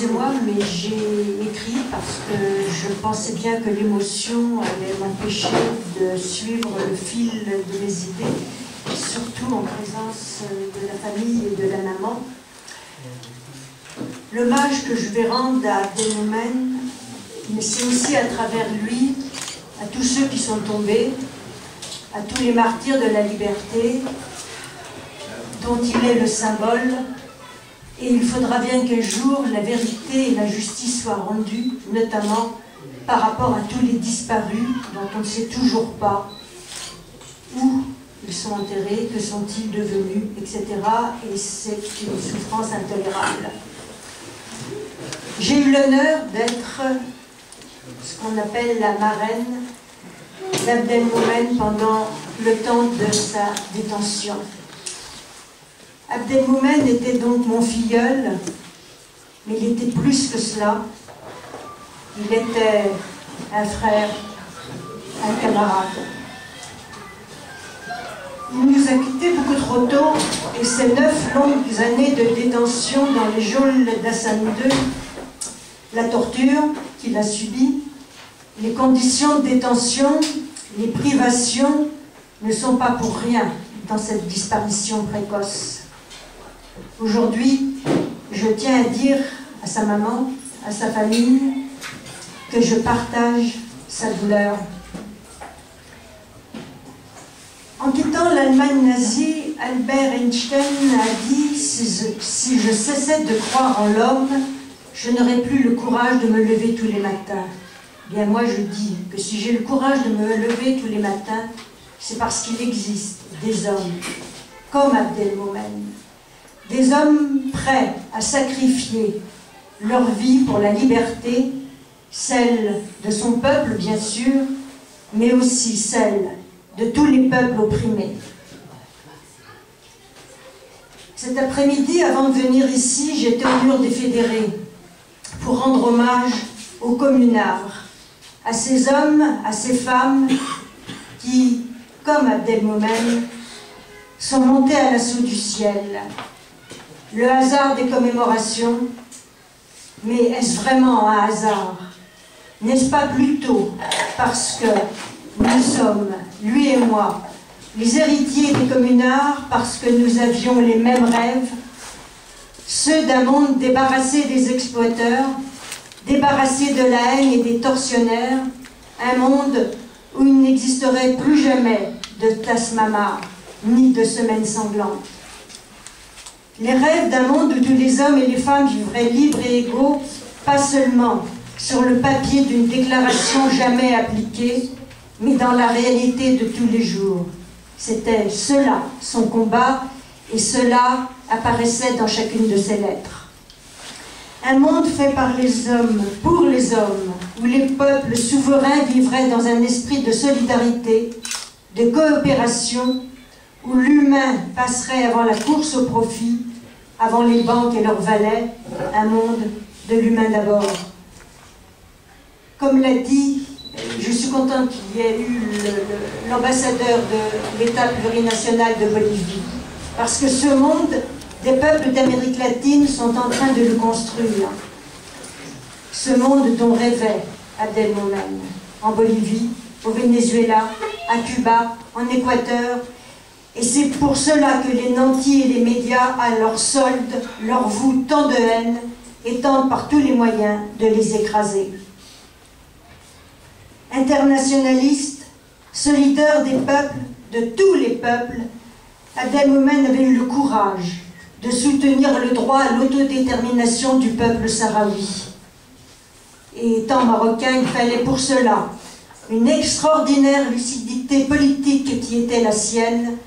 excusez-moi, mais j'ai écrit parce que je pensais bien que l'émotion allait m'empêcher de suivre le fil de mes idées, surtout en présence de la famille et de la maman. L'hommage que je vais rendre à Abdelmoumene, mais c'est aussi à travers lui, à tous ceux qui sont tombés, à tous les martyrs de la liberté, dont il est le symbole. Et il faudra bien qu'un jour la vérité et la justice soient rendues, notamment par rapport à tous les disparus dont on ne sait toujours pas où ils sont enterrés, que sont-ils devenus, etc. Et c'est une souffrance intolérable. J'ai eu l'honneur d'être ce qu'on appelle la marraine d'Abdelmoumene pendant le temps de sa détention. Abdelmoumene était donc mon filleul, mais il était plus que cela. Il était un frère, un camarade. Il nous a quittés beaucoup trop tôt, et ces 9 longues années de détention dans les geôles d'Hassan II, la torture qu'il a subie, les conditions de détention, les privations ne sont pas pour rien dans cette disparition précoce. Aujourd'hui, je tiens à dire à sa maman, à sa famille, que je partage sa douleur. En quittant l'Allemagne nazie, Albert Einstein a dit « Si je cessais de croire en l'homme, je n'aurais plus le courage de me lever tous les matins. » Bien moi je dis que si j'ai le courage de me lever tous les matins, c'est parce qu'il existe des hommes comme Abdelmoumene. Des hommes prêts à sacrifier leur vie pour la liberté, celle de son peuple bien sûr, mais aussi celle de tous les peuples opprimés. Cet après-midi, avant de venir ici, j'étais au mur des fédérés pour rendre hommage aux communards, à ces hommes, à ces femmes qui, comme Abdelmoumene, sont montés à l'assaut du ciel. Le hasard des commémorations, mais est-ce vraiment un hasard? N'est-ce pas plutôt parce que nous sommes, lui et moi, les héritiers des communards, parce que nous avions les mêmes rêves, ceux d'un monde débarrassé des exploiteurs, débarrassé de la haine et des tortionnaires, un monde où il n'existerait plus jamais de Tasmama, ni de semaines sanglantes. Les rêves d'un monde où tous les hommes et les femmes vivraient libres et égaux, pas seulement sur le papier d'une déclaration jamais appliquée, mais dans la réalité de tous les jours. C'était cela, son combat, et cela apparaissait dans chacune de ses lettres. Un monde fait par les hommes, pour les hommes, où les peuples souverains vivraient dans un esprit de solidarité, de coopération, où l'humain passerait avant la course au profit, avant les banques et leurs valets, un monde de l'humain d'abord. Comme l'a dit, je suis contente qu'il y ait eu l'ambassadeur de l'État plurinational de Bolivie, parce que ce monde des peuples d'Amérique latine sont en train de le construire. Ce monde dont rêvait Abdelmoumene, en Bolivie, au Venezuela, à Cuba, en Équateur. Et c'est pour cela que les nantis et les médias, à leur solde, leur vouent tant de haine et tentent par tous les moyens de les écraser. Internationaliste, solidaire des peuples, de tous les peuples, Abdelmoumene avait eu le courage de soutenir le droit à l'autodétermination du peuple sahraoui. Et étant marocain, il fallait pour cela une extraordinaire lucidité politique qui était la sienne,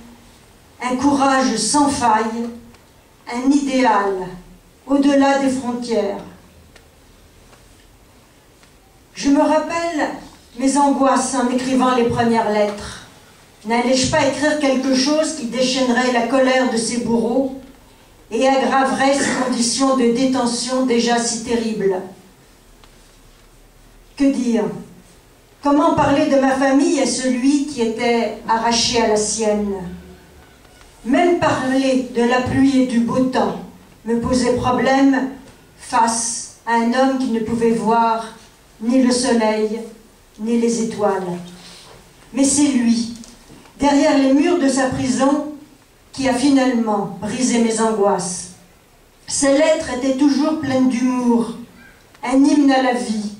un courage sans faille, un idéal au-delà des frontières. Je me rappelle mes angoisses en écrivant les premières lettres. N'allais-je pas écrire quelque chose qui déchaînerait la colère de ses bourreaux et aggraverait ces conditions de détention déjà si terribles? Que dire? Comment parler de ma famille à celui qui était arraché à la sienne? Même parler de la pluie et du beau temps me posait problème face à un homme qui ne pouvait voir ni le soleil, ni les étoiles. Mais c'est lui, derrière les murs de sa prison, qui a finalement brisé mes angoisses. Ses lettres étaient toujours pleines d'humour, un hymne à la vie,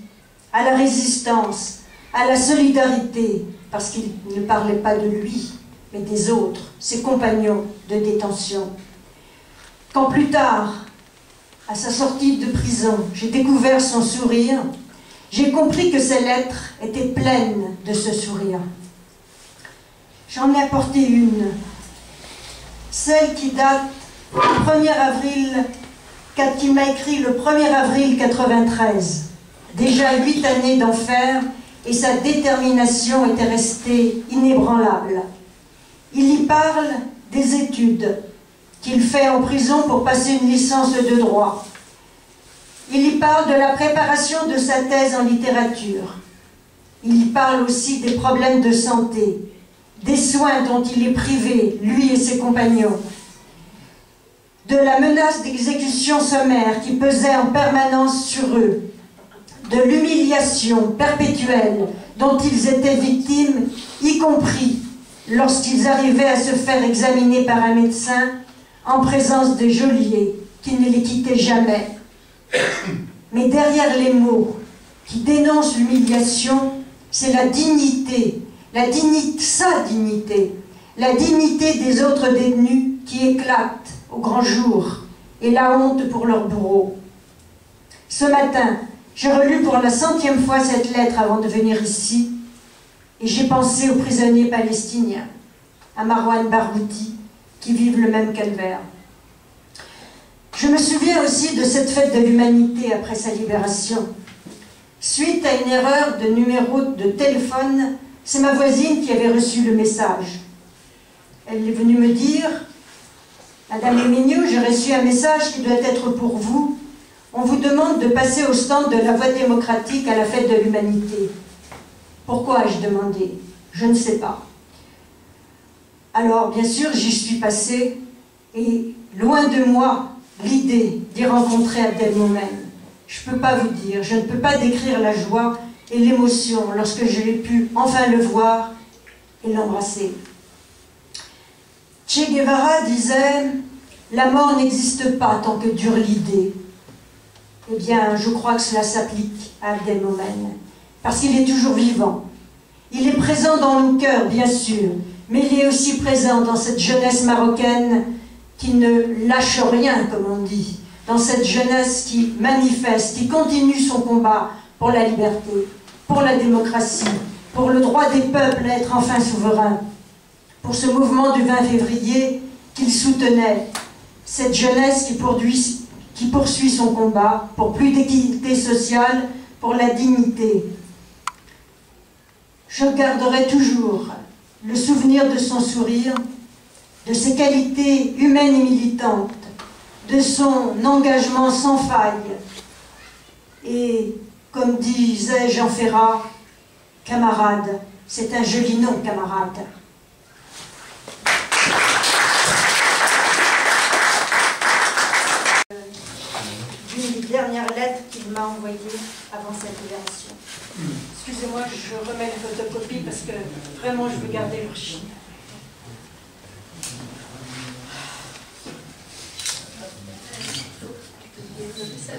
à la résistance, à la solidarité, parce qu'il ne parlait pas de lui, mais des autres, ses compagnons de détention. Quand plus tard, à sa sortie de prison, j'ai découvert son sourire, j'ai compris que ses lettres étaient pleines de ce sourire. J'en ai apporté une, celle qui date du 1er avril, qu'il m'a écrit le 1er avril 93. Déjà 8 années d'enfer et sa détermination était restée inébranlable. Il y parle des études qu'il fait en prison pour passer une licence de droit. Il y parle de la préparation de sa thèse en littérature. Il y parle aussi des problèmes de santé, des soins dont il est privé, lui et ses compagnons, de la menace d'exécution sommaire qui pesait en permanence sur eux, de l'humiliation perpétuelle dont ils étaient victimes, y compris lorsqu'ils arrivaient à se faire examiner par un médecin en présence de geôliers qui ne les quittaient jamais. Mais derrière les mots qui dénoncent l'humiliation, c'est la dignité, sa dignité, la dignité des autres détenus qui éclate au grand jour et la honte pour leur bourreau. Ce matin, j'ai relu pour la 100e fois cette lettre avant de venir ici et j'ai pensé aux prisonniers palestiniens, à Marwan Barghouti, qui vivent le même calvaire. Je me souviens aussi de cette fête de l'humanité après sa libération. Suite à une erreur de numéro de téléphone, c'est ma voisine qui avait reçu le message. Elle est venue me dire « Madame Emignou, j'ai reçu un message qui doit être pour vous. On vous demande de passer au stand de la Voie démocratique à la fête de l'humanité. » Pourquoi ai-je demandé? Je ne sais pas. Alors, bien sûr, j'y suis passée et loin de moi l'idée d'y rencontrer Abdelmomen. Je ne peux pas vous dire, je ne peux pas décrire la joie et l'émotion lorsque j'ai pu enfin le voir et l'embrasser. Che Guevara disait « La mort n'existe pas tant que dure l'idée ». Eh bien, je crois que cela s'applique à Abdelmomen, parce qu'il est toujours vivant. Il est présent dans nos cœurs, bien sûr, mais il est aussi présent dans cette jeunesse marocaine qui ne lâche rien, comme on dit, dans cette jeunesse qui manifeste, qui continue son combat pour la liberté, pour la démocratie, pour le droit des peuples à être enfin souverains, pour ce mouvement du 20 février qu'il soutenait, cette jeunesse qui poursuit son combat pour plus d'équité sociale, pour la dignité. Je garderai toujours le souvenir de son sourire, de ses qualités humaines et militantes, de son engagement sans faille. Et, comme disait Jean Ferrat, camarade, c'est un joli nom, camarade. D'une dernière lettre qu'il m'a envoyée avant cette libération. Excusez-moi, je remets la photocopie parce que vraiment je veux garder l'archive. Ça